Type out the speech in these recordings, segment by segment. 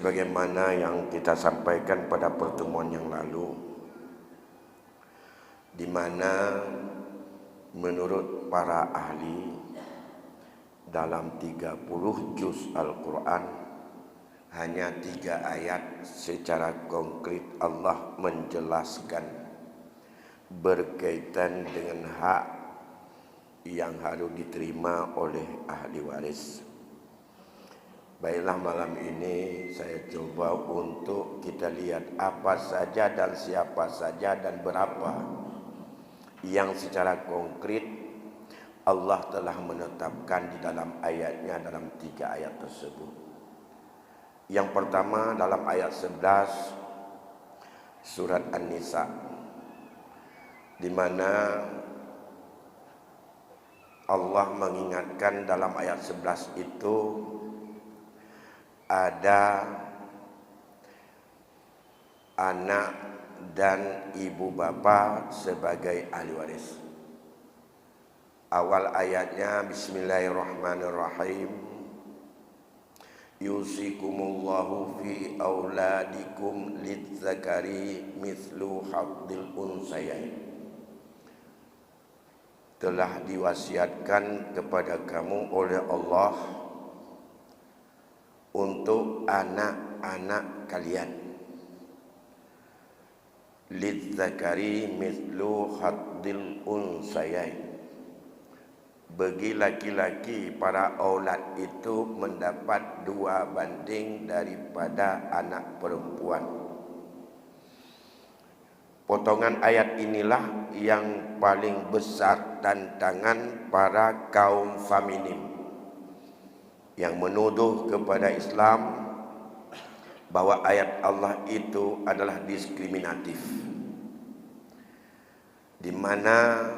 sebagaimana yang kita sampaikan pada pertemuan yang lalu, di mana menurut para ahli dalam 30 juz Al-Quran hanya 3 ayat secara konkret Allah menjelaskan berkaitan dengan hak yang harus diterima oleh ahli waris. Baiklah, malam ini saya coba untuk kita lihat apa saja dan siapa saja dan berapa yang secara konkret Allah telah menetapkan di dalam ayatnya, dalam 3 ayat tersebut. Yang pertama dalam ayat 11 surat An-Nisa, di mana Allah mengingatkan dalam ayat 11 itu ada anak dan ibu bapa sebagai ahli waris. Awal ayatnya Bismillahirrahmanirrahim. Yusikumullahu fi auladikum lidzakari mithlu hadzil unsayain. Telah diwasiatkan kepada kamu oleh Allah untuk anak-anak kalian, lidzakari mithlu hadzil unsayain. Bagi laki-laki para aulad itu mendapat 2 banding daripada anak perempuan. Potongan ayat inilah yang paling besar tantangan para kaum feminim yang menuduh kepada Islam bahwa ayat Allah itu adalah diskriminatif, di mana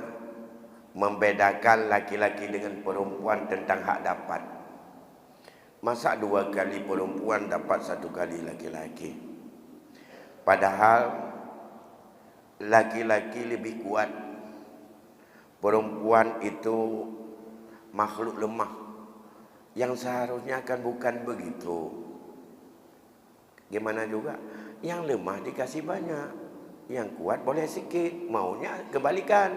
membedakan laki-laki dengan perempuan tentang hak dapat. Masa 2 kali perempuan dapat 1 kali laki-laki? Padahal laki-laki lebih kuat. Perempuan itu makhluk lemah yang seharusnya kan bukan begitu. Gimana juga, yang lemah dikasih banyak, yang kuat boleh sikit. Maunya kebalikan,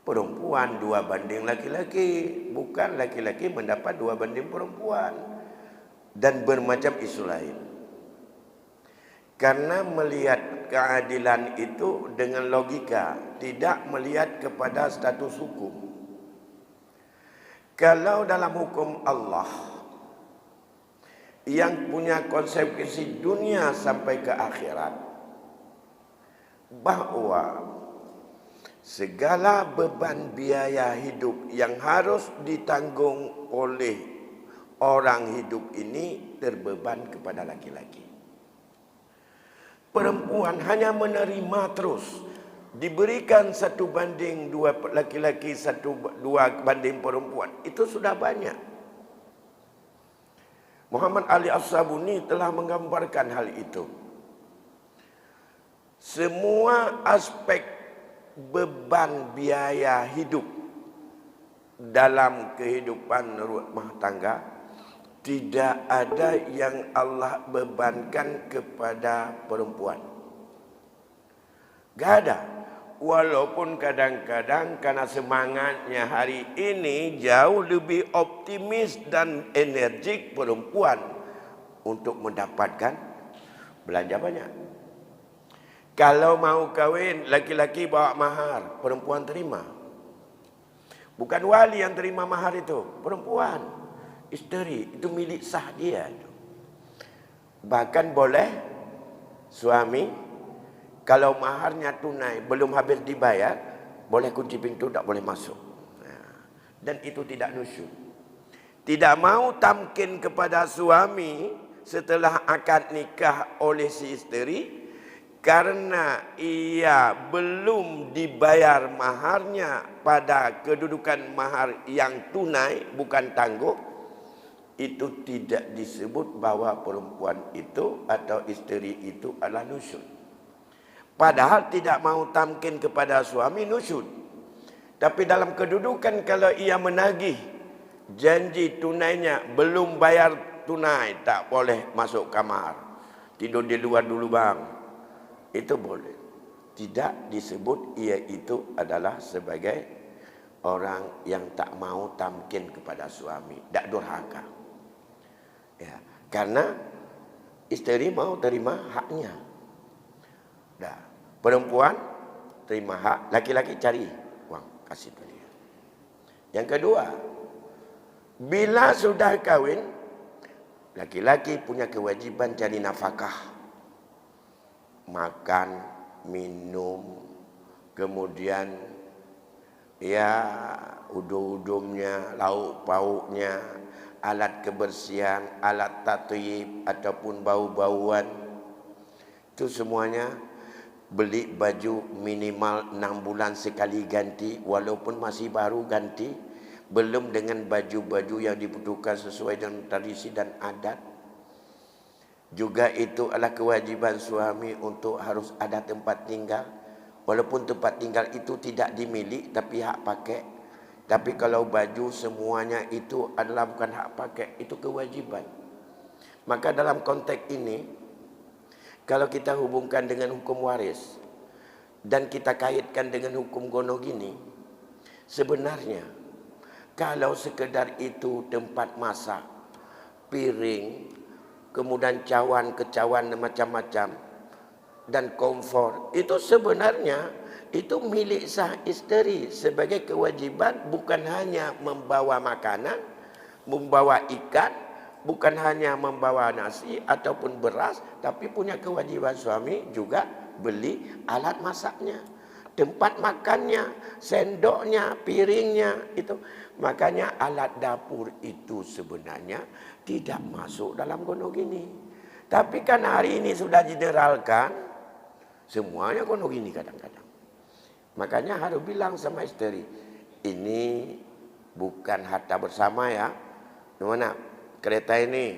perempuan 2 banding laki-laki, bukan laki-laki mendapat 2 banding perempuan, dan bermacam isu lain. Karena melihat keadilan itu dengan logika, tidak melihat kepada status hukum. Kalau dalam hukum Allah yang punya konsekuensi dunia sampai ke akhirat, bahwa segala beban biaya hidup yang harus ditanggung oleh orang hidup ini terbeban kepada laki-laki. Perempuan hanya menerima terus, diberikan 1 banding 2 laki-laki, 2 banding perempuan. Itu sudah banyak. Muhammad Ali As-Sabuni telah menggambarkan hal itu. Semua aspek beban biaya hidup dalam kehidupan rumah tangga, tidak ada yang Allah bebankan kepada perempuan. Gak ada. Walaupun kadang-kadang karena semangatnya hari ini jauh lebih optimis dan energik perempuan untuk mendapatkan belanja banyak. Kalau mau kahwin, laki-laki bawa mahar, perempuan terima. Bukan wali yang terima mahar itu, perempuan, isteri, itu milik sah dia. Bahkan boleh suami, kalau maharnya tunai belum habis dibayar, boleh kunci pintu, tak boleh masuk. Dan itu tidak nusyuk. Tidak mau tamkin kepada suami setelah akad nikah oleh si isteri, karena ia belum dibayar maharnya pada kedudukan mahar yang tunai, bukan tangguh. Itu tidak disebut bahwa perempuan itu atau isteri itu adalah nusyuk. Padahal tidak mau tamkin kepada suami nusyud. Tapi dalam kedudukan kalau ia menagih janji tunainya belum bayar tunai, tak boleh masuk kamar. Tidur di luar dulu bang. Itu boleh. Tidak disebut ia itu adalah sebagai orang yang tak mau tamkin kepada suami. Tak durhaka. Ya, karena isteri mau terima haknya. Dah. Perempuan terima hak, laki-laki cari uang, kasih tu dia. Yang kedua, bila sudah kahwin, laki-laki punya kewajiban cari nafkah. Makan, minum, kemudian ya udum-udumnya, lauk pauknya, alat kebersihan, alat tatyib ataupun bau-bauan. Itu semuanya beli baju minimal 6 bulan sekali ganti, walaupun masih baru ganti. Belum dengan baju-baju yang dibutuhkan sesuai dengan tradisi dan adat. Juga itu adalah kewajiban suami untuk harus ada tempat tinggal. Walaupun tempat tinggal itu tidak dimiliki tapi hak pakai. Tapi kalau baju semuanya itu adalah bukan hak pakai, itu kewajiban. Maka dalam konteks ini, kalau kita hubungkan dengan hukum waris dan kita kaitkan dengan hukum gonogini, sebenarnya kalau sekedar itu tempat masak, piring, kemudian cawan, kecawan macam-macam dan komfor, itu sebenarnya itu milik sah isteri sebagai kewajiban, bukan hanya membawa makanan, membawa ikan, bukan hanya membawa nasi ataupun beras, tapi punya kewajiban suami juga beli alat masaknya, tempat makannya, sendoknya, piringnya itu. Makanya alat dapur itu sebenarnya tidak masuk dalam gonogini. Tapi kan hari ini sudah generalkan, semuanya gonogini kadang-kadang. Makanya harus bilang sama istri, ini bukan harta bersama ya. Gimana? Kereta ini,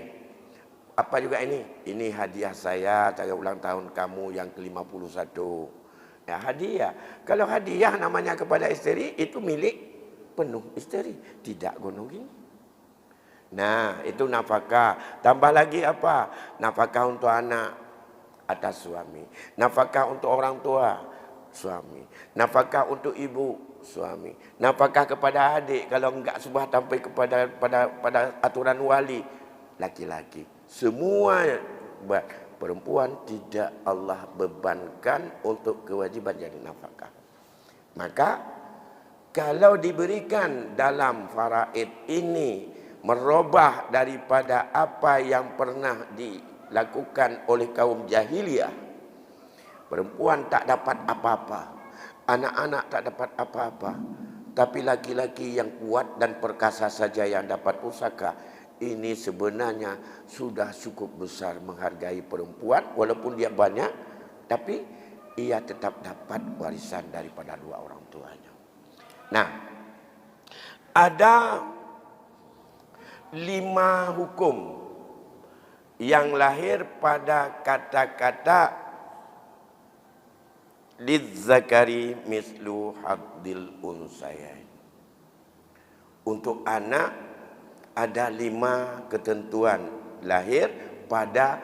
apa juga ini hadiah saya pada ulang tahun kamu yang ke-51. Ya, hadiah. Kalau hadiah namanya kepada istri, itu milik penuh istri, tidak gonogini. Nah, itu nafkah. Tambah lagi apa? Nafkah untuk anak atas suami. Nafkah untuk orang tua, suami. Nafkah untuk ibu, suami. Nafkah kepada adik kalau enggak subah sampai pada aturan wali, laki-laki. Semua perempuan tidak Allah bebankan untuk kewajiban jadi nafkah. Maka kalau diberikan dalam faraid ini merubah daripada apa yang pernah dilakukan oleh kaum jahiliyah, perempuan tak dapat apa-apa, anak-anak tak dapat apa-apa, tapi laki-laki yang kuat dan perkasa saja yang dapat pusaka. Ini sebenarnya sudah cukup besar menghargai perempuan, walaupun dia banyak, tapi ia tetap dapat warisan daripada dua orang tuanya. Nah, ada 5 hukum yang lahir pada kata-kata lizzakari mislu haddil unsayain. Untuk anak ada 5 ketentuan lahir pada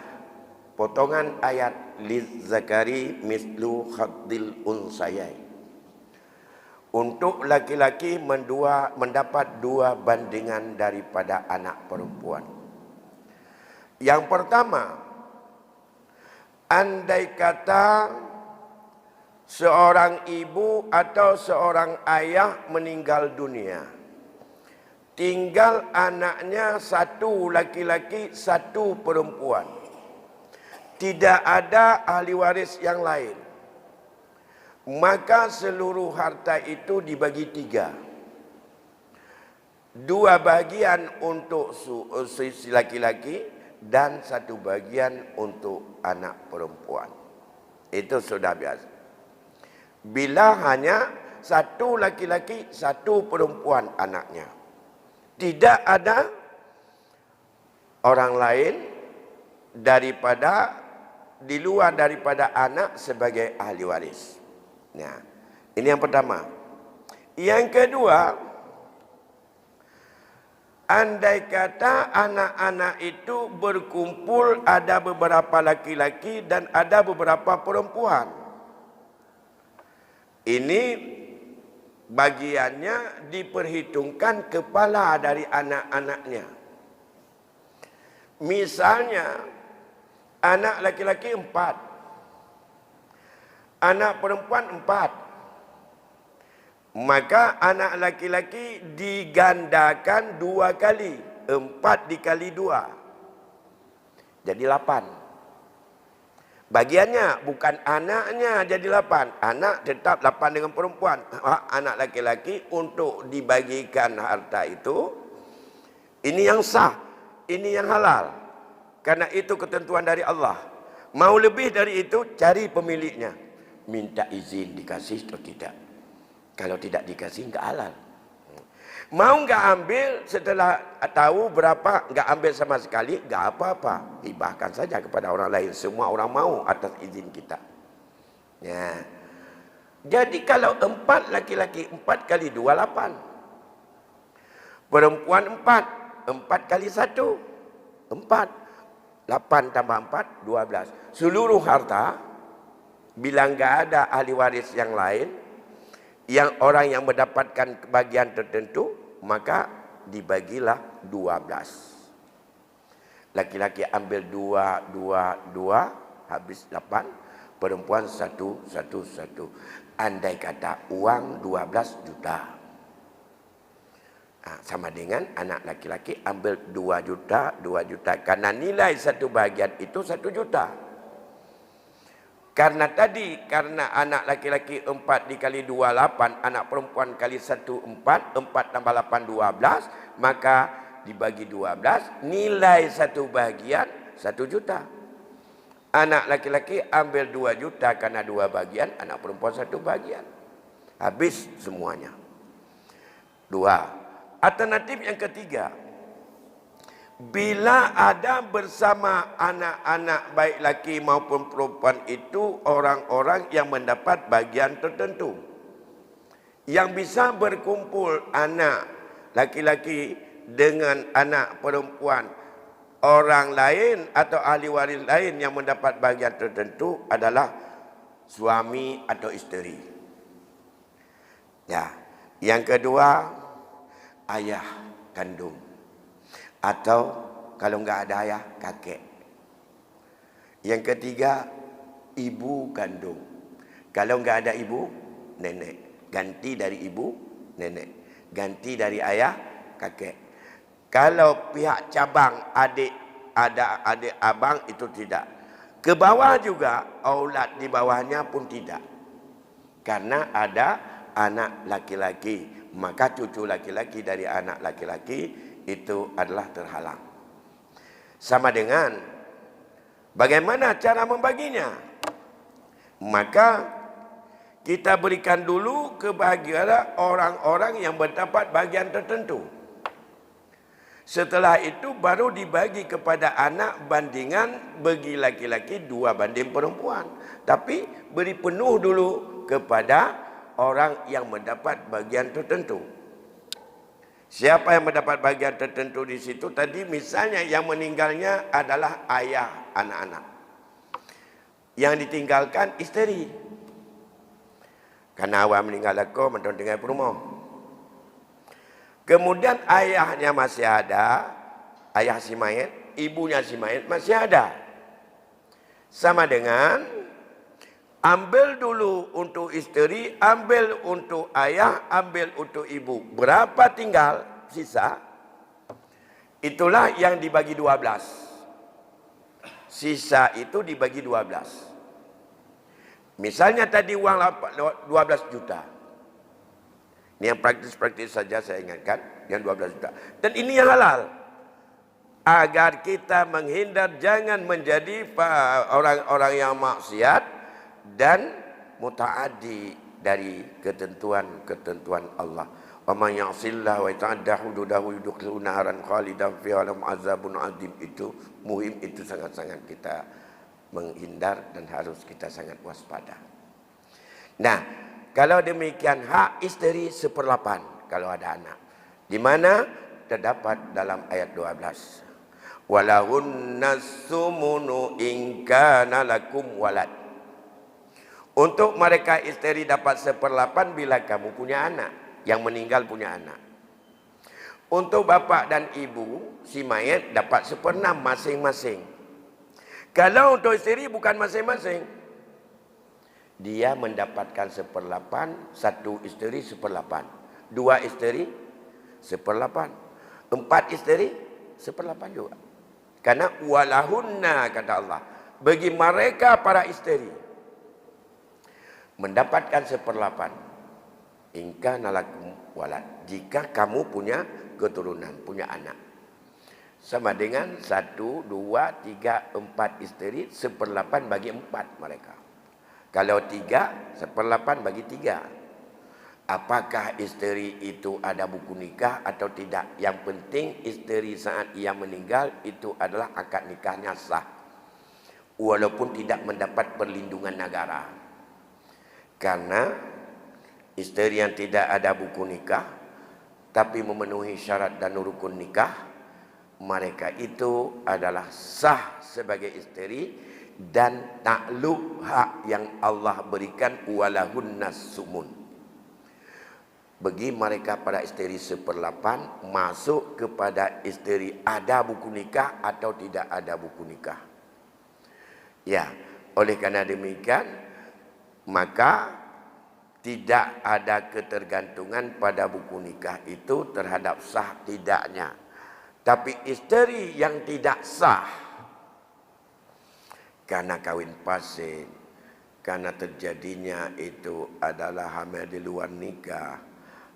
potongan ayat lizzakari mislu haddil unsayain. Untuk laki-laki mendapat 2 bandingan daripada anak perempuan. Yang pertama, andai kata seorang ibu atau seorang ayah meninggal dunia, tinggal anaknya 1 laki-laki, 1 perempuan, tidak ada ahli waris yang lain, maka seluruh harta itu dibagi 3. 2 bagian untuk si laki-laki dan 1 bagian untuk anak perempuan. Itu sudah biasa. Bila hanya 1 laki-laki, 1 perempuan anaknya, tidak ada orang lain di luar daripada anak sebagai ahli waris. Nah, ini yang pertama. Yang kedua, Andai kata anak-anak itu berkumpul, ada beberapa laki-laki dan ada beberapa perempuan. Ini bagiannya diperhitungkan kepala dari anak-anaknya. Misalnya, anak laki-laki 4, anak perempuan 4. Maka anak laki-laki digandakan 2 kali. 4 dikali 2. Jadi 8. Bagiannya bukan anaknya jadi 8. Anak tetap 8 dengan perempuan. Anak laki-laki untuk dibagikan harta itu. Ini yang sah. Ini yang halal. Karena itu ketentuan dari Allah. Mau lebih dari itu, cari pemiliknya. Minta izin dikasih atau tidak. Kalau tidak dikasih, enggak halal. Mau enggak ambil setelah tahu berapa, enggak ambil sama sekali, enggak apa-apa. Hibahkan saja kepada orang lain. Semua orang mau atas izin kita. Ya. Jadi kalau 4 laki-laki, 4 kali 2, 8. Perempuan 4. 4 kali 1. 4. 8 tambah 4, 12. Seluruh harta, bila enggak ada ahli waris yang lain, yang orang yang mendapatkan kebahagiaan tertentu, maka dibagilah 12. Laki-laki ambil 2, habis 8. Perempuan 1. Andai kata uang 12 juta. Sama dengan anak laki-laki ambil 2 juta. Karena nilai satu bahagian itu 1 juta. Karena anak laki-laki 4 dikali 2, 8. Anak perempuan kali 1, 4. 4 tambah 8, 12. Maka dibagi 12. Nilai satu bahagian 1 juta. Anak laki-laki ambil 2 juta karena 2 bahagian. Anak perempuan 1 bahagian. Habis semuanya. 2. Alternatif yang ketiga. Bila ada bersama anak-anak baik laki maupun perempuan itu orang-orang yang mendapat bagian tertentu. Yang bisa berkumpul anak laki-laki dengan anak perempuan orang lain atau ahli waris lain yang mendapat bagian tertentu adalah suami atau isteri. Ya. Yang kedua, ayah kandung. Atau kalau enggak ada ayah, kakek. Yang ketiga, ibu kandung. Kalau enggak ada ibu, nenek. Ganti dari ibu, nenek. Ganti dari ayah, kakek. Kalau pihak cabang ada adik abang, itu tidak. Ke bawah juga, aulad di bawahnya pun tidak. Karena ada anak laki-laki. Maka cucu laki-laki dari anak laki-laki itu adalah terhalang. Sama dengan bagaimana cara membaginya? Maka kita berikan dulu kebahagiaan orang-orang yang mendapat bagian tertentu. Setelah itu baru dibagi kepada anak bandingan bagi laki-laki 2 banding perempuan. Tapi beri penuh dulu kepada orang yang mendapat bagian tertentu. Siapa yang mendapat bagian tertentu di situ? Tadi misalnya yang meninggalnya adalah ayah anak-anak. Yang ditinggalkan isteri. Karena awak meninggal aku, menton tinggal rumah. Kemudian ayahnya masih ada, ayah si mayat, ibunya si mayat masih ada. Sama dengan ambil dulu untuk isteri, ambil untuk ayah, ambil untuk ibu. Berapa tinggal sisa? Itulah yang dibagi 12. Sisa itu dibagi 12. Misalnya tadi uang 12 juta. Ini yang praktis-praktis saja saya ingatkan. Yang 12 juta. Dan ini yang halal. Agar kita menghindar jangan menjadi orang-orang yang maksiat dan mutaaddi dari ketentuan-ketentuan Allah. Wa man ya'sillah wa yata'adda hududahu yudkhilhu naran khalidan fiha lahu azabun azim. Itu muhim, itu sangat-sangat kita menghindar dan harus kita sangat waspada. Nah, kalau demikian hak isteri 1/8 kalau ada anak. Di mana terdapat dalam ayat 12. Walahunna sumunu in kana lakum walad. Untuk mereka isteri dapat 1/8 bila kamu punya anak, yang meninggal punya anak. Untuk bapak dan ibu si mayat dapat 1/6 masing-masing. Kalau untuk isteri bukan masing-masing, dia mendapatkan 1/8, satu isteri 1/8, dua isteri 1/8, 4 isteri 1/8 juga. Karena walahunna, kata Allah, bagi mereka para isteri mendapatkan 1/8 ingka nalakum walad, jika kamu punya keturunan, punya anak. Sama dengan 1, 2, 3, 4 isteri, 1/8 bagi 4 mereka. Kalau 3, 1/8 bagi 3. Apakah isteri itu ada buku nikah atau tidak? Yang penting isteri saat ia meninggal itu adalah akad nikahnya sah, walaupun tidak mendapat perlindungan negara. Karena isteri yang tidak ada buku nikah tapi memenuhi syarat dan rukun nikah, mereka itu adalah sah sebagai isteri dan takluk hak yang Allah berikan, walahunnas sumun. Bagi mereka pada isteri 1/8 masuk kepada isteri ada buku nikah atau tidak ada buku nikah. Ya, oleh karena demikian maka tidak ada ketergantungan pada buku nikah itu terhadap sah tidaknya. Tapi isteri yang tidak sah karena kawin pasir, karena terjadinya itu adalah hamil di luar nikah,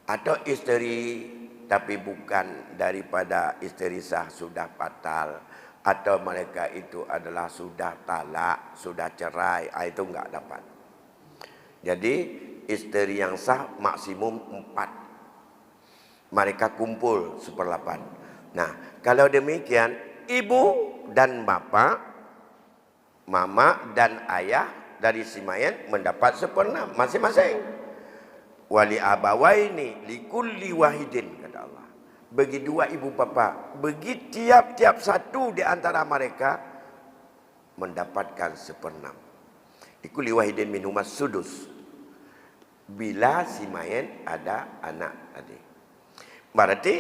atau isteri tapi bukan daripada isteri sah, sudah batal, atau mereka itu adalah sudah talak, sudah cerai, itu enggak dapat. Jadi isteri yang sah maksimum 4. Mereka kumpul 1/8. Nah, kalau demikian ibu dan bapa, mama dan ayah dari si mayat mendapat 1/6 masing-masing. Wali abawaini likulli wahidin, kata Allah. Bagi dua ibu bapa, bagi tiap-tiap satu di antara mereka mendapatkan 1/6. Likulli wahidin minhumas sudus. Bila si mayat ada anak adik. Berarti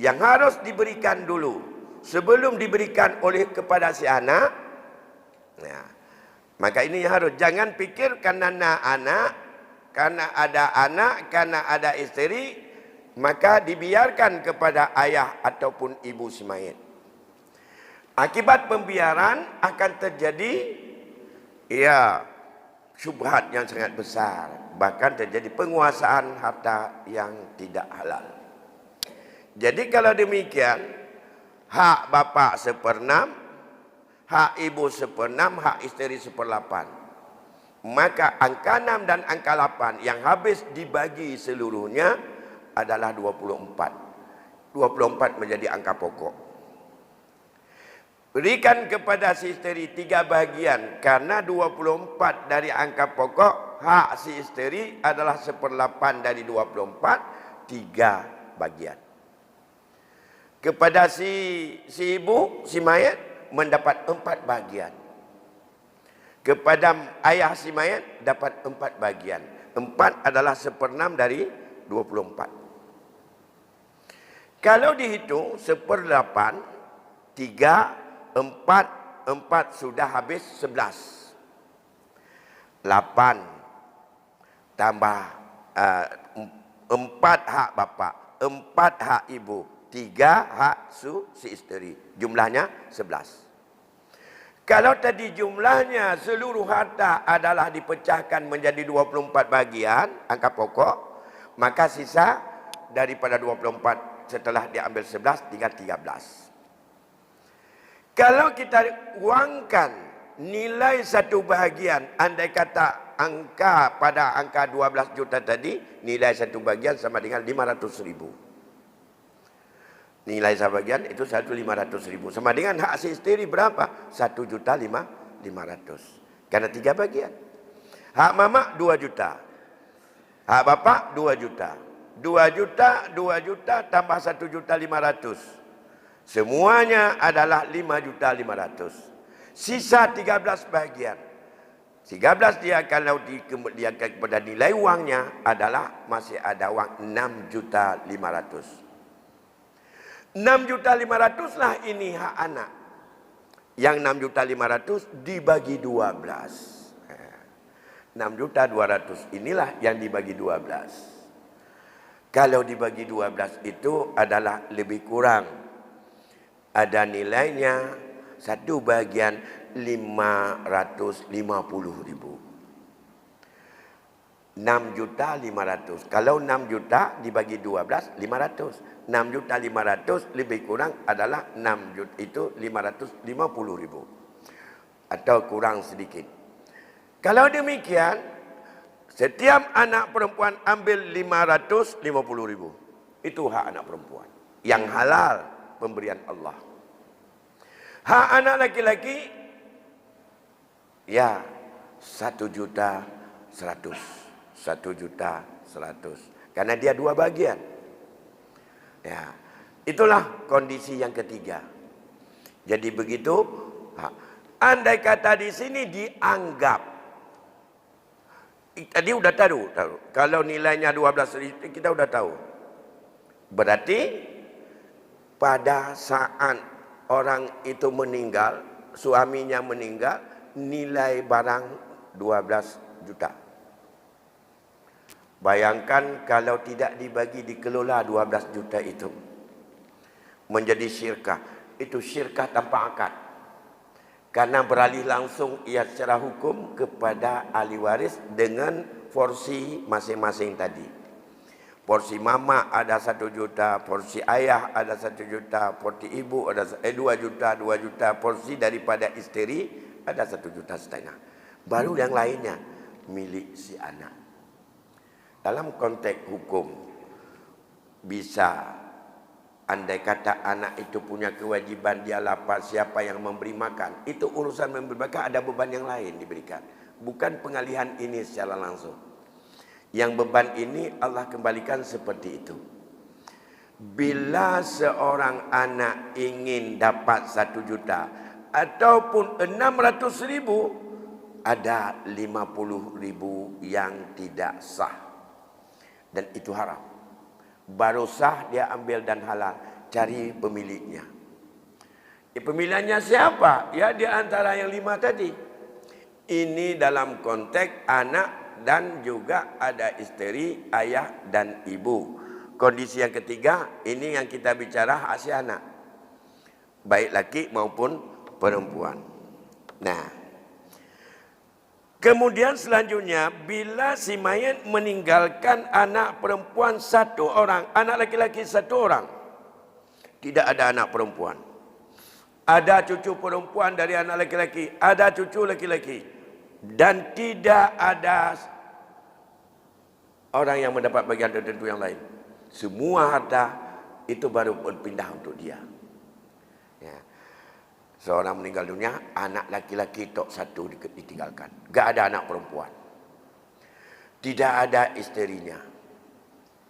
yang harus diberikan dulu sebelum diberikan oleh kepada si anak. Nah, maka ini yang harus, jangan pikir karena anak, karena ada anak, karena ada istri, maka dibiarkan kepada ayah ataupun ibu si mayat. Akibat pembiaran akan terjadi syubhat yang sangat besar, bahkan terjadi penguasaan harta yang tidak halal. Jadi kalau demikian, hak bapa 1/6, hak ibu 1/6, hak isteri 1/8. Maka angka 6 dan angka 8 yang habis dibagi seluruhnya adalah 24. 24 menjadi angka pokok. Berikan kepada si isteri 3 bahagian, karena 24 dari angka pokok, hak si isteri adalah 1/8 dari 24, 3 bagian. Kepada si ibu, si mayat mendapat 4 bagian. Kepada ayah si mayat dapat 4 bagian. 4 adalah 1/6 dari 24. Kalau dihitung 1/8, 3, 4 sudah habis 11. 8 tambah 4 hak bapa, 4 hak ibu, 3 hak si isteri. Jumlahnya 11. Kalau tadi jumlahnya seluruh harta adalah dipecahkan menjadi 24 bagian, angka pokok, maka sisa daripada 24 setelah diambil 11 tinggal 13. Kalau kita uangkan nilai satu bahagian, andai kata angka pada angka 12 juta tadi, nilai satu bahagian sama dengan 500.000. Nilai sebagian itu 1.500.000. Sama dengan hak si isteri berapa? 1.500.000. Karena 3 bagian. Hak mama 2 juta. Hak bapak 2 juta. 2 juta, 2 juta tambah 1.500.000. Semuanya adalah 5.500.000. Sisa 13 bahagian. 13 dia kalau dikembalikan kepada nilai wangnya adalah masih ada wang 6.500.000. 6.500.000 lah ini hak anak. Yang 6.500.000 dibagi 12. 6.200.000 inilah yang dibagi 12. Kalau dibagi 12 itu adalah lebih kurang. Ada nilainya satu bahagian 550.000. 6.500.000. Kalau 6 juta dibagi 12, 500. 6.500.000 lebih kurang adalah 6 juta itu 550.000. Atau kurang sedikit. Kalau demikian, setiap anak perempuan ambil 550.000. Itu hak anak perempuan. Yang halal pemberian Allah. Hak anak laki-laki, ya 1.100.000. 1.100.000. Karena dia 2 bagian. Ya, itulah kondisi yang ketiga. Jadi begitu. Andai kata di sini dianggap, tadi udah tahu. Kalau nilainya 12.000 kita udah tahu. Berarti pada saat orang itu meninggal, suaminya meninggal, nilai barang 12 juta. Bayangkan kalau tidak dibagi, dikelola 12 juta itu. Menjadi syirkah. Itu syirkah tanpa akad. Karena beralih langsung ia secara hukum kepada ahli waris dengan porsi masing-masing tadi. Porsi mama ada 1 juta, porsi ayah ada 1 juta, porsi ibu ada 2 juta, 2 juta, porsi daripada isteri ada 1,5 juta. Baru yang lainnya milik si anak. Dalam konteks hukum bisa, andai kata anak itu punya kewajiban, dia lapar, siapa yang memberi makan, itu urusan memberi makan, ada beban yang lain diberikan. Bukan pengalihan ini secara langsung. Yang beban ini Allah kembalikan seperti itu. Bila seorang anak ingin dapat 1 juta ataupun 600.000, ada 50.000 yang tidak sah. Dan itu haram. Baru sah dia ambil dan halal. Cari pemiliknya. Pemilihannya siapa? Ya di antara yang 5 tadi. Ini dalam konteks anak dan juga ada isteri, ayah dan ibu. Kondisi yang ketiga, ini yang kita bicara hak si anak. Baik laki maupun perempuan. Nah, kemudian selanjutnya, bila si mayat meninggalkan anak perempuan 1 orang, anak laki-laki 1 orang, tidak ada anak perempuan. Ada cucu perempuan dari anak laki-laki, ada cucu laki-laki, dan tidak ada orang yang mendapat bagian tertentu yang lain. Semua harta itu baru berpindah untuk dia. Ya. Seorang meninggal dunia, anak laki-laki tok 1 ditinggalkan. Gak ada anak perempuan. Tidak ada isterinya.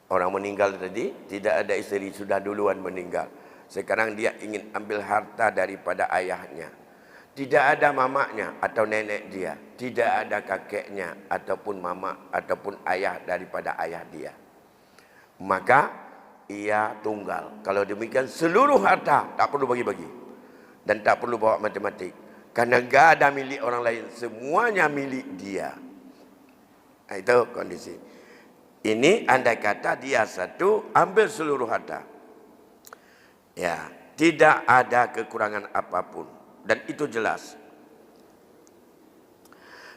Orang meninggal tadi, tidak ada isteri, sudah duluan meninggal. Sekarang dia ingin ambil harta daripada ayahnya. Tidak ada mamaknya atau nenek dia. Tidak ada kakeknya ataupun mama ataupun ayah daripada ayah dia. Maka ia tunggal. Kalau demikian seluruh harta tak perlu bagi-bagi. Dan tak perlu bawa matematik. Karena enggak ada milik orang lain. Semuanya milik dia. Nah, itu kondisi. Ini andai kata dia 1 ambil seluruh harta. Ya, tidak ada kekurangan apapun. Dan itu jelas.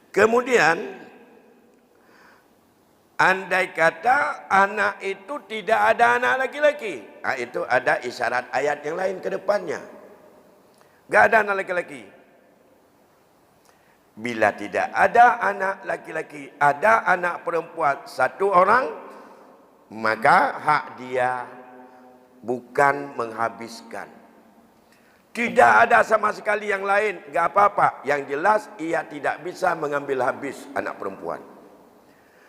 Kemudian, andai kata anak itu tidak ada anak laki-laki. Nah, itu ada isyarat ayat yang lain ke depannya. Gak ada anak laki-laki. Bila tidak ada anak laki-laki, ada anak perempuan 1 orang, maka hak dia bukan menghabiskan. Tidak ada sama sekali yang lain, gak apa-apa. Yang jelas ia tidak bisa mengambil habis anak perempuan.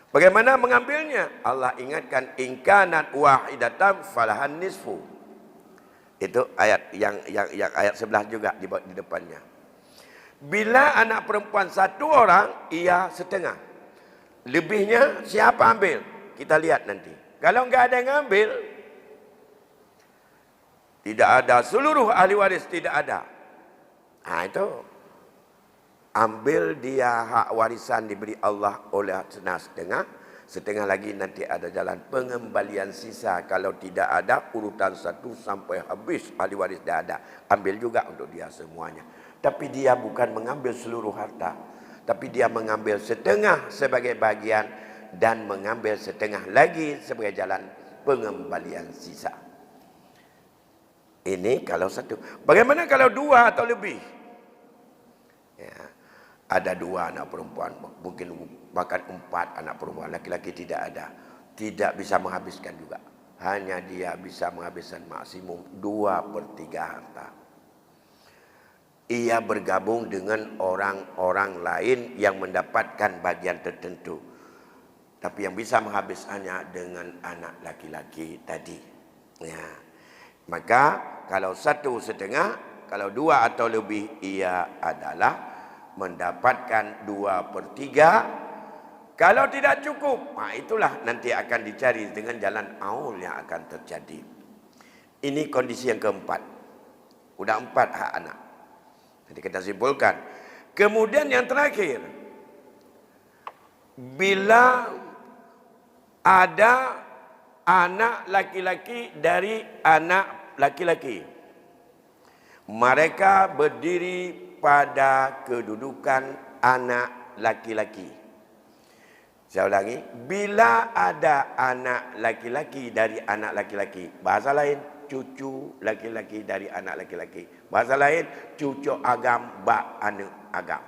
Bagaimana mengambilnya? Allah ingatkan, in kanat wahidatan falahan nisfu. Itu ayat yang ayat 11 juga di depannya. Bila anak perempuan satu orang, ia setengah. Lebihnya siapa ambil? Kita lihat nanti. Kalau enggak ada yang ambil, tidak ada, seluruh ahli waris tidak ada. Nah itu, ambil dia hak warisan diberi Allah oleh setengah, setengah lagi nanti ada jalan pengembalian sisa. Kalau tidak ada urutan 1 sampai habis ahli waris dah ada, ambil juga untuk dia semuanya. Tapi dia bukan mengambil seluruh harta, tapi dia mengambil setengah sebagai bagian dan mengambil setengah lagi sebagai jalan pengembalian sisa. Ini kalau satu. Bagaimana kalau 2 atau lebih? Ya, ada 2 anak perempuan, mungkin bahkan 4 anak perempuan, laki-laki tidak ada, tidak bisa menghabiskan juga. Hanya dia bisa menghabiskan maksimum 2/3 harta. Ia bergabung dengan orang-orang lain yang mendapatkan bagian tertentu. Tapi yang bisa menghabiskannya dengan anak laki-laki tadi. Ya. Maka kalau 1/2, kalau 2 atau lebih, ia adalah mendapatkan 2/3. Kalau tidak cukup, itulah nanti akan dicari dengan jalan aul yang akan terjadi. Ini kondisi yang keempat. Udah 4 hak anak. Jadi kita simpulkan. Kemudian yang terakhir, bila ada anak laki-laki dari anak laki-laki, mereka berdiri pada kedudukan anak laki-laki. Saya ulangi, bila ada anak laki-laki dari anak laki-laki, bahasa lain cucu laki-laki dari anak laki-laki, bahasa lain cucu agam bak anak agam,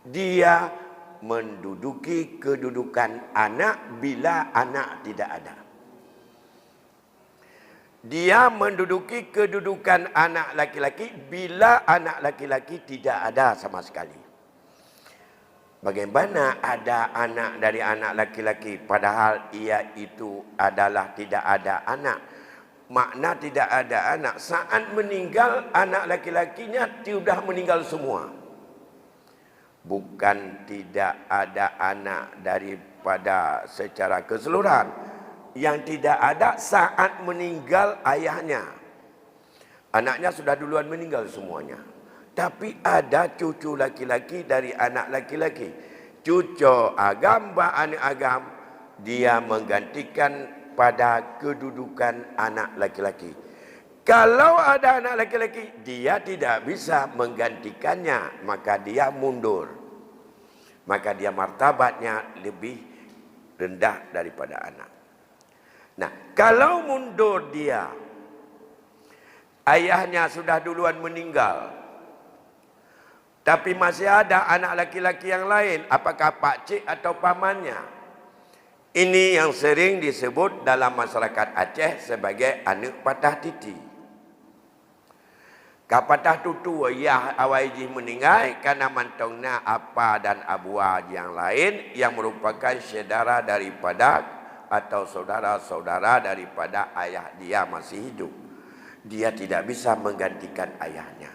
dia menduduki kedudukan anak bila anak tidak ada. Dia menduduki kedudukan anak laki-laki bila anak laki-laki tidak ada sama sekali. Bagaimana ada anak dari anak laki-laki padahal ia itu adalah tidak ada anak? Makna tidak ada anak, saat meninggal anak laki-lakinya sudah meninggal semua. Bukan tidak ada anak daripada secara keseluruhan. Yang tidak ada saat meninggal ayahnya. Anaknya sudah duluan meninggal semuanya. Tapi ada cucu laki-laki dari anak laki-laki. Cucu agam, bak anak agam, dia menggantikan pada kedudukan anak laki-laki. Kalau ada anak laki-laki, dia tidak bisa menggantikannya, maka dia mundur. Maka dia martabatnya lebih rendah daripada anak. Nah, kalau mundur dia, ayahnya sudah duluan meninggal, tapi masih ada anak laki-laki yang lain, apakah pakcik atau pamannya? Ini yang sering disebut dalam masyarakat Aceh sebagai anak patah titi. Kapatah tutu ayah awaiji meninggal karena mantongnya apa dan abuah yang lain yang merupakan saudara daripada atau saudara-saudara daripada ayah dia masih hidup. Dia tidak bisa menggantikan ayahnya.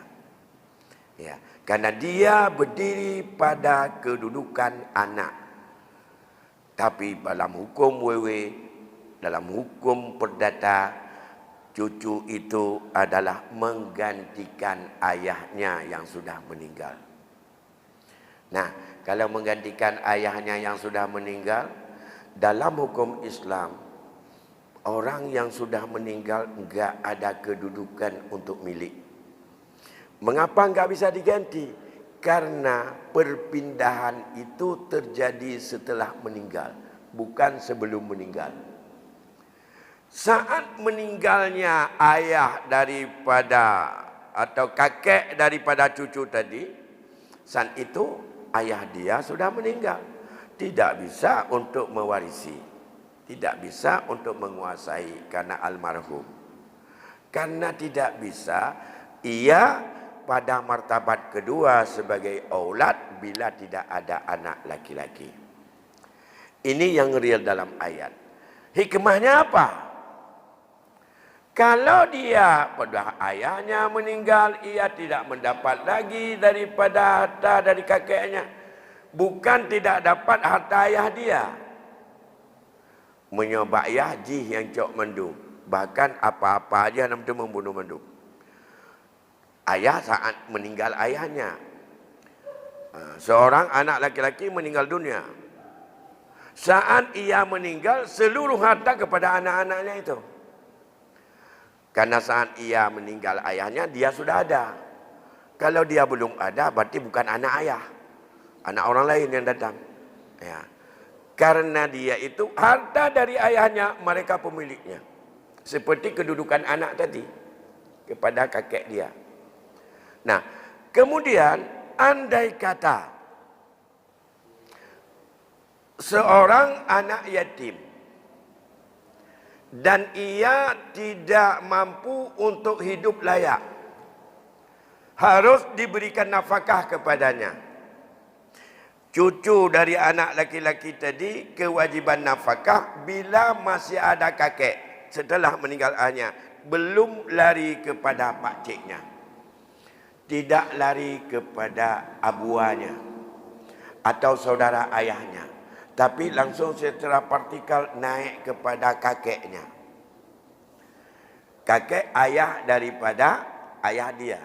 Ya, karena dia berdiri pada kedudukan anak. Tapi dalam hukum wewe, dalam hukum perdata, cucu itu adalah menggantikan ayahnya yang sudah meninggal. Nah, kalau menggantikan ayahnya yang sudah meninggal, dalam hukum Islam, orang yang sudah meninggal enggak ada kedudukan untuk milik. Mengapa enggak bisa diganti? Karena perpindahan itu terjadi setelah meninggal, bukan sebelum meninggal. Saat meninggalnya ayah daripada atau kakek daripada cucu tadi, saat itu ayah dia sudah meninggal. Tidak bisa untuk mewarisi, tidak bisa untuk menguasai karena almarhum. Karena tidak bisa, ia pada martabat kedua sebagai aulad bila tidak ada anak laki-laki. Ini yang real dalam ayat. Hikmahnya apa? Kalau dia pada ayahnya meninggal, ia tidak mendapat lagi daripada harta dari kakeknya. Bukan tidak dapat harta ayah dia. Menyobak ayah jih yang cok mendung. Bahkan apa-apa aja namanya membunuh mendung. Ayah saat meninggal ayahnya. Seorang anak laki-laki meninggal dunia. Saat ia meninggal, seluruh harta kepada anak-anaknya itu. Karena saat ia meninggal ayahnya, dia sudah ada. Kalau dia belum ada, berarti bukan anak ayah. Anak orang lain yang datang. Ya. Karena dia itu harta dari ayahnya, mereka pemiliknya. Seperti kedudukan anak tadi kepada kakek dia. Nah, kemudian andai kata seorang anak yatim dan ia tidak mampu untuk hidup layak, harus diberikan nafkah kepadanya. Cucu dari anak laki-laki tadi kewajiban nafkah bila masih ada kakek setelah meninggal ayahnya, belum lari kepada pakciknya. Tidak lari kepada abuanya atau saudara ayahnya, tapi langsung secara partikal naik kepada kakeknya. Kakek ayah daripada ayah dia.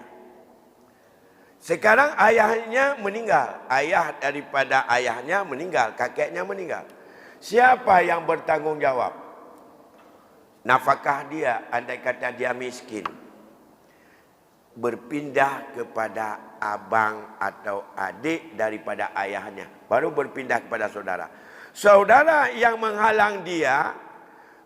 Sekarang ayahnya meninggal, ayah daripada ayahnya meninggal, kakeknya meninggal. Siapa yang bertanggung jawab? Nafkah dia, andai kata dia miskin, berpindah kepada abang atau adik daripada ayahnya, baru berpindah kepada saudara. Saudara yang menghalang dia,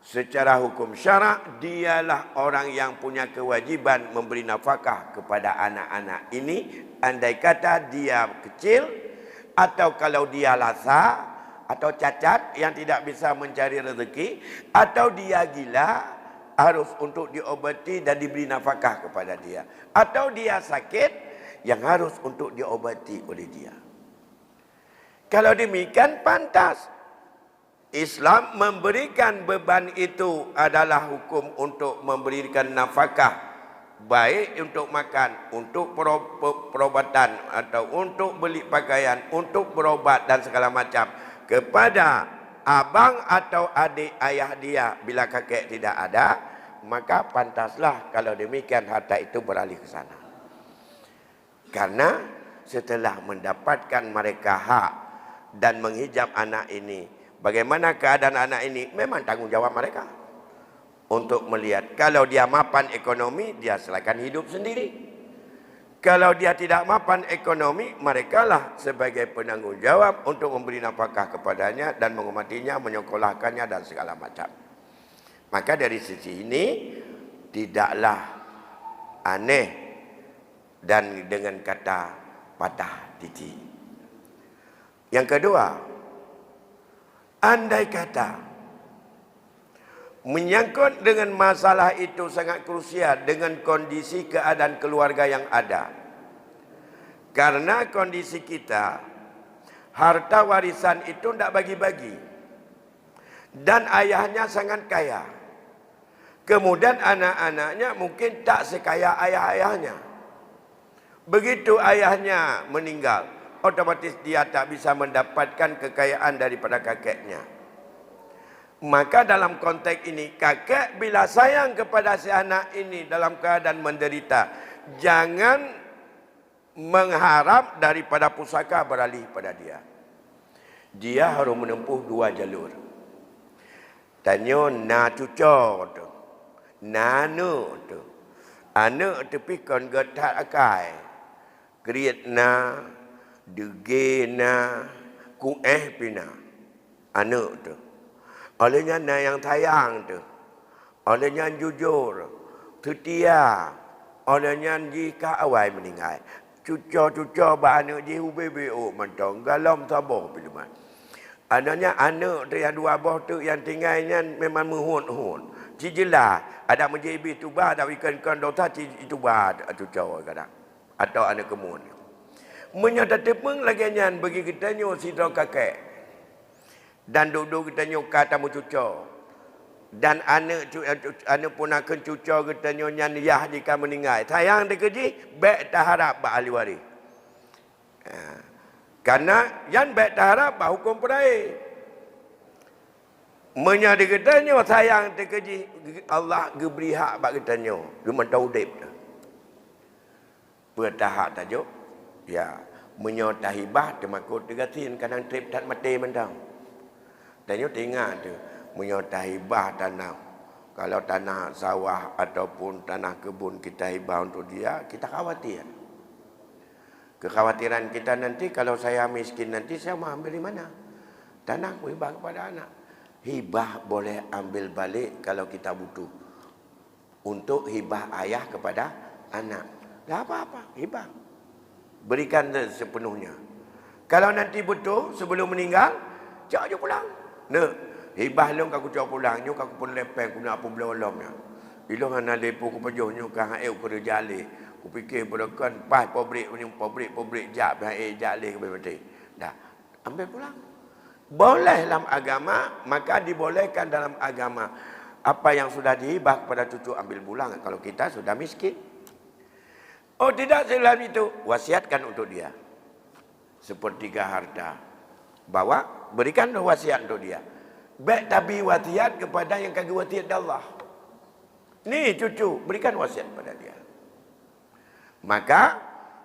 secara hukum syarak, dialah orang yang punya kewajiban memberi nafkah kepada anak-anak ini, andai kata dia kecil, atau kalau dia lasa atau cacat yang tidak bisa mencari rezeki, atau dia gila, harus untuk diobati dan diberi nafkah kepada dia, atau dia sakit yang harus untuk diobati oleh dia. Kalau demikian pantas Islam memberikan beban itu adalah hukum untuk memberikan nafkah, baik untuk makan, untuk perubatan, atau untuk beli pakaian, untuk berobat dan segala macam kepada abang atau adik ayah dia bila kakek tidak ada, maka pantaslah kalau demikian harta itu beralih ke sana. Karena setelah mendapatkan mereka hak dan menghijab anak ini, bagaimana keadaan anak ini, memang tanggung jawab mereka untuk melihat. Kalau dia mapan ekonomi, dia silakan hidup sendiri. Kalau dia tidak mapan ekonomi, merekalah sebagai penanggung jawab untuk memberi nafkah kepadanya dan mengobatinya, menyekolahkannya dan segala macam. Maka dari sisi ini tidaklah aneh dan dengan kata patah titi. Yang kedua, andai kata menyangkut dengan masalah itu sangat krusial dengan kondisi keadaan keluarga yang ada. Karena kondisi kita, harta warisan itu tidak bagi-bagi. Dan ayahnya sangat kaya. Kemudian anak-anaknya mungkin tak sekaya ayah-ayahnya. Begitu ayahnya meninggal, otomatis dia tak bisa mendapatkan kekayaan daripada kakeknya. Maka dalam konteks ini, kakek bila sayang kepada si anak ini dalam keadaan menderita, jangan mengharap daripada pusaka beralih pada dia. Dia harus menempuh dua jalur. Tanya na cuco tu, nanu tu, anak tepi kon getak akai, kriat na, dege na, kueh pina, anak tu. Olehnya na yang tayang tu, olehnya jujur, setia, olehnya jika awal meninggal, cuca-cuca anak je UBBO mentong galam sabar piluman. Adanya anak tu yang dua buah tu yang tinggalnya memang menghun-hun. Cijelah ada menjadi tu bah ada ikan-ikan dosa itu bah cuca kadang atau anak kemun. Menyata tepung lagi nyan bagi kita nyo si kakek. Dan duduk kita nyuka tamu cucu. Dan anak pun akan cucu kita nyan yah jika meninggal. Sayang dia kerja, baik tak harap bah ahli waris. Karena yang baik tak harap bah hukum perai. Menyadi katanya sayang dia kerja, Allah geberi hak bak katanya. Cuma tahu dep. Bertahap tajuk. Ya, menyota hibah termakut degatin kadang trip tak mati mendang. Tanya tengah tu. Menyota hibah tanah. Kalau tanah sawah ataupun tanah kebun kita hibah untuk dia, kita khawatir. Kekhawatiran kita nanti kalau saya miskin nanti saya mau ambil di mana? Tanah aku hibah kepada anak. Hibah boleh ambil balik kalau kita butuh. Untuk hibah ayah kepada anak. Tak apa-apa, hibah. Berikan sepenuhnya. Kalau nanti butuh sebelum meninggal, cak je pulang. Nah. Hibah long aku cak pulang, nyuk aku pun lepeng, aku nak pun belolongnya. Ilong ana lepo ku pejoh nyuk ka hae ku jale. Ku fikir berekan pas pabrik jak hae jale ke mati. Dah, ambil pulang. Boleh dalam agama, maka dibolehkan dalam agama. Apa yang sudah dihibah kepada cucu ambil pulang kalau kita sudah miskin. Oh tidak selain itu, wasiatkan untuk dia. Sepertiga harta. Bawa, berikan wasiat untuk dia. Baik tapi wasiat kepada yang kagak wasiat Allah. Ni cucu, berikan wasiat kepada dia. Maka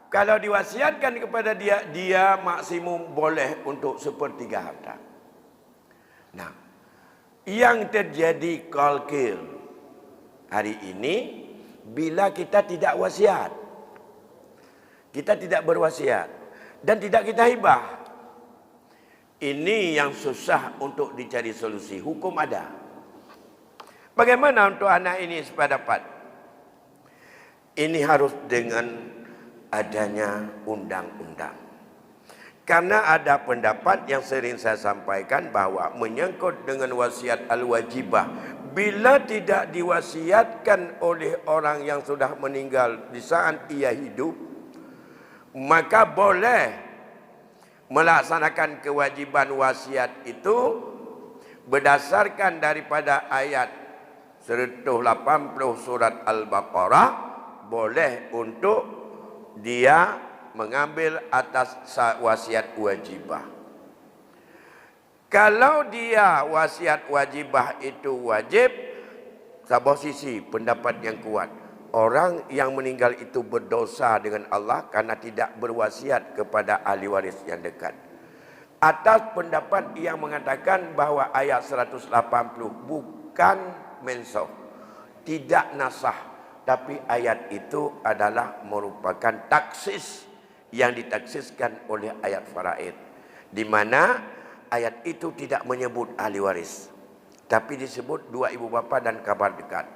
kalau diwasiatkan kepada dia, dia maksimum boleh untuk sepertiga harta. Nah, yang terjadi kalkil hari ini bila kita tidak wasiat. Kita tidak berwasiat dan tidak kita hibah. Ini yang susah untuk dicari solusi. Hukum ada. Bagaimana untuk anak ini supaya dapat? Ini harus dengan adanya undang-undang. Karena ada pendapat yang sering saya sampaikan bahwa menyangkut dengan wasiat al-wajibah. Bila tidak diwasiatkan oleh orang yang sudah meninggal di saat ia hidup, maka boleh melaksanakan kewajiban wasiat itu berdasarkan daripada ayat 180 surat Al-Baqarah, boleh untuk dia mengambil atas wasiat wajibah. Kalau dia wasiat wajibah itu wajib, sebuah sisi pendapat yang kuat. Orang yang meninggal itu berdosa dengan Allah karena tidak berwasiat kepada ahli waris yang dekat. Atas pendapat yang mengatakan bahawa ayat 180 bukan mensukh, tidak nasah, tapi ayat itu adalah merupakan taksis yang ditaksiskan oleh ayat faraid, di mana ayat itu tidak menyebut ahli waris, tapi disebut dua ibu bapa dan kerabat dekat,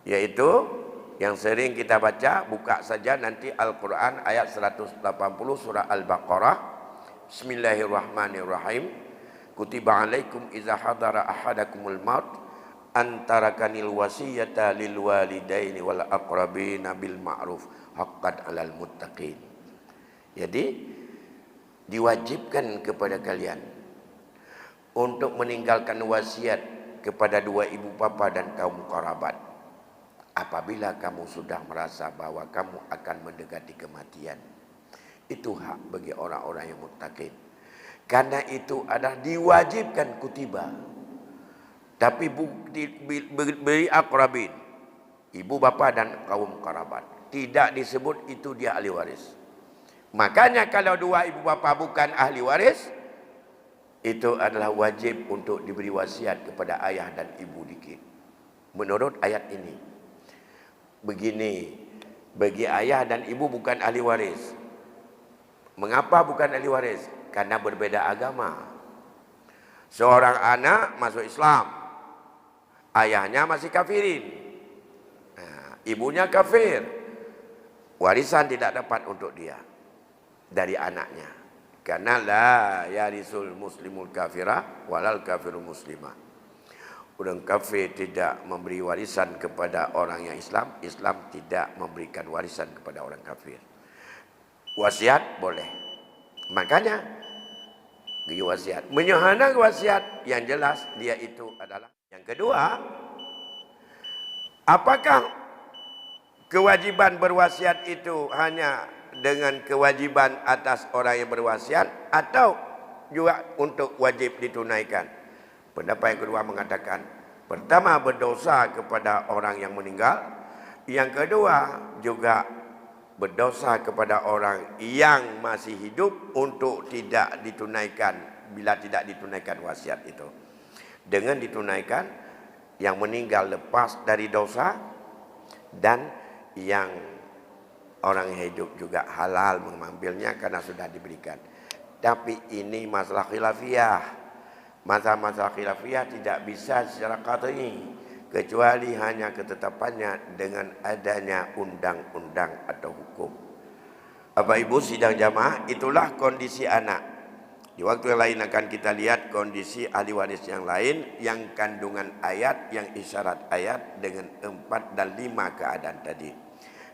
yaitu yang sering kita baca, buka saja nanti Al-Quran ayat 180 surah Al-Baqarah. Bismillahirrahmanirrahim. Kutiba alaikum iza hadara ahadakumul maut antarakanil wasiyata lil walidaini wal aqrabina bil ma'ruf haqqan 'alal muttaqin. Jadi diwajibkan kepada kalian untuk meninggalkan wasiat kepada dua ibu bapa dan kaum kerabat apabila kamu sudah merasa bahwa kamu akan mendekati kematian. Itu hak bagi orang-orang yang muttaqin. Karena itu adalah diwajibkan kutiba. Tapi beri aqrabin, ibu bapa dan kaum kerabat. Tidak disebut itu dia ahli waris. Makanya kalau dua ibu bapa bukan ahli waris, itu adalah wajib untuk diberi wasiat kepada ayah dan ibu dikit. Menurut ayat ini. Begini, bagi ayah dan ibu bukan ahli waris. Mengapa bukan ahli waris? Karena berbeda agama. Seorang anak masuk Islam, ayahnya masih kafirin, ibunya kafir, warisan tidak dapat untuk dia dari anaknya. Karena la yarisul muslimul kafirah walal kafirul muslimah. Orang kafir tidak memberi warisan kepada orang yang Islam, Islam tidak memberikan warisan kepada orang kafir. Wasiat boleh. Makanya wasiat. Menyahana wasiat yang jelas dia itu adalah. Yang kedua, apakah kewajiban berwasiat itu hanya dengan kewajiban atas orang yang berwasiat atau juga untuk wajib ditunaikan? Pendapat yang kedua mengatakan, pertama berdosa kepada orang yang meninggal, yang kedua juga berdosa kepada orang yang masih hidup untuk tidak ditunaikan bila tidak ditunaikan wasiat itu. Dengan ditunaikan, yang meninggal lepas dari dosa dan yang orang hidup juga halal mengambilnya karena sudah diberikan. Tapi ini masalah khilafiyah. Masalah khilafiyah tidak bisa secara qat'i kecuali hanya ketetapannya dengan adanya undang-undang atau hukum. Bapak Ibu sidang jamaah, itulah kondisi anak. Di waktu yang lain akan kita lihat kondisi ahli waris yang lain, yang kandungan ayat, yang isyarat ayat dengan 4 dan 5 keadaan tadi.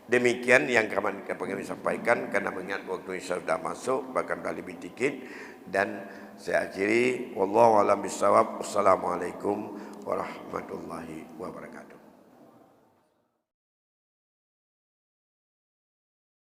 Demikian yang kami sampaikan karena mengingat waktu sudah masuk bahkan lebih dikit, dan saya akhiri wallahu a'lam bishawab. Wassalamualaikum warahmatullahi wabarakatuh.